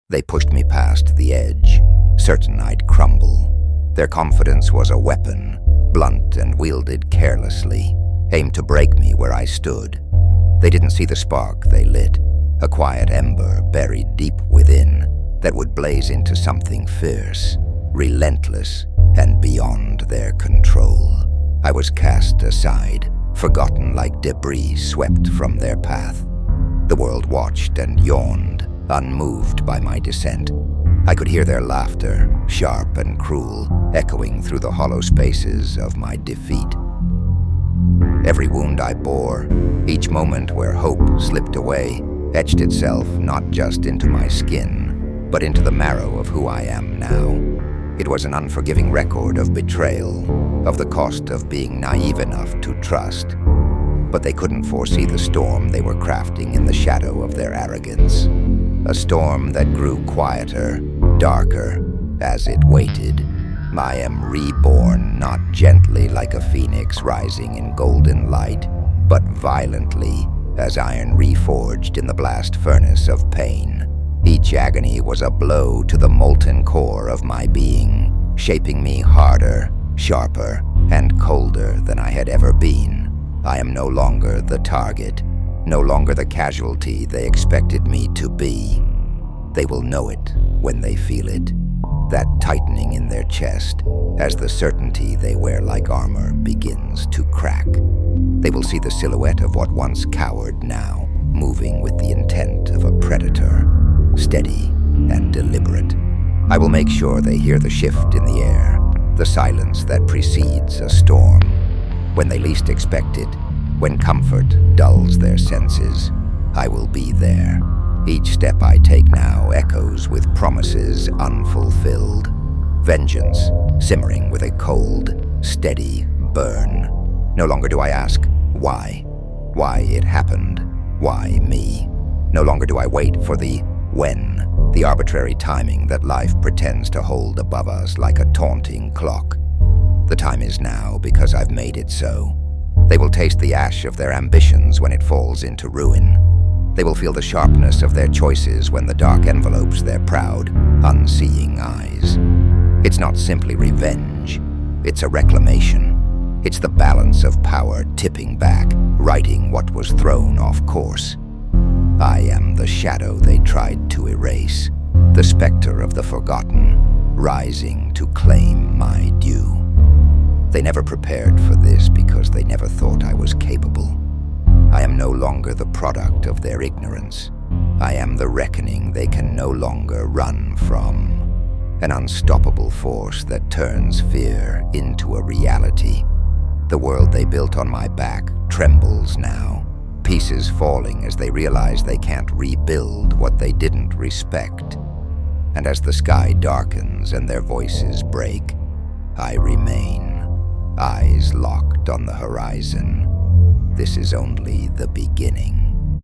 They pushed me past the edge, certain I'd crumble. Their confidence was a weapon, blunt and wielded carelessly, aimed to break me where I stood. They didn't see the spark they lit, a quiet ember buried deep within that would blaze into something fierce, relentless, and beyond their control. I was cast aside, forgotten like debris swept from their path. The world watched and yawned, unmoved by my descent. I could hear their laughter, sharp and cruel, echoing through the hollow spaces of my defeat. Every wound I bore, each moment where hope slipped away, etched itself not just into my skin, but into the marrow of who I am now. It was an unforgiving record of betrayal, of the cost of being naive enough to trust. But they couldn't foresee the storm they were crafting in the shadow of their arrogance. A storm that grew quieter, darker, as it waited. I am reborn, not gently like a phoenix rising in golden light, but violently, as iron reforged in the blast furnace of pain. Each agony was a blow to the molten core of my being, shaping me harder, sharper, and colder than I had ever been. I am no longer the target, no longer the casualty they expected me to be. They will know it when they feel it, that tightening in their chest as the certainty they wear like armor begins to crack. They will see the silhouette of what once cowered now, moving with the intent of a predator, steady and deliberate. I will make sure they hear the shift in the air, the silence that precedes a storm. When they least expect it, when comfort dulls their senses, I will be there. Each step I take now echoes with promises unfulfilled. Vengeance simmering with a cold, steady burn. No longer do I ask, why? Why it happened? Why me? No longer do I wait for the when, the arbitrary timing that life pretends to hold above us like a taunting clock. The time is now because I've made it so. They will taste the ash of their ambitions when it falls into ruin. They will feel the sharpness of their choices when the dark envelopes their proud, unseeing eyes. It's not simply revenge, it's a reclamation. It's the balance of power tipping back, righting what was thrown off course. I am the shadow they tried to erase, the specter of the forgotten, rising to claim my due. They never prepared for this because they never thought I was capable. I am no longer the product of their ignorance. I am the reckoning they can no longer run from. An unstoppable force that turns fear into a reality. The world they built on my back trembles now, pieces falling as they realize they can't rebuild what they didn't respect. And as the sky darkens and their voices break, I remain, eyes locked on the horizon. This is only the beginning.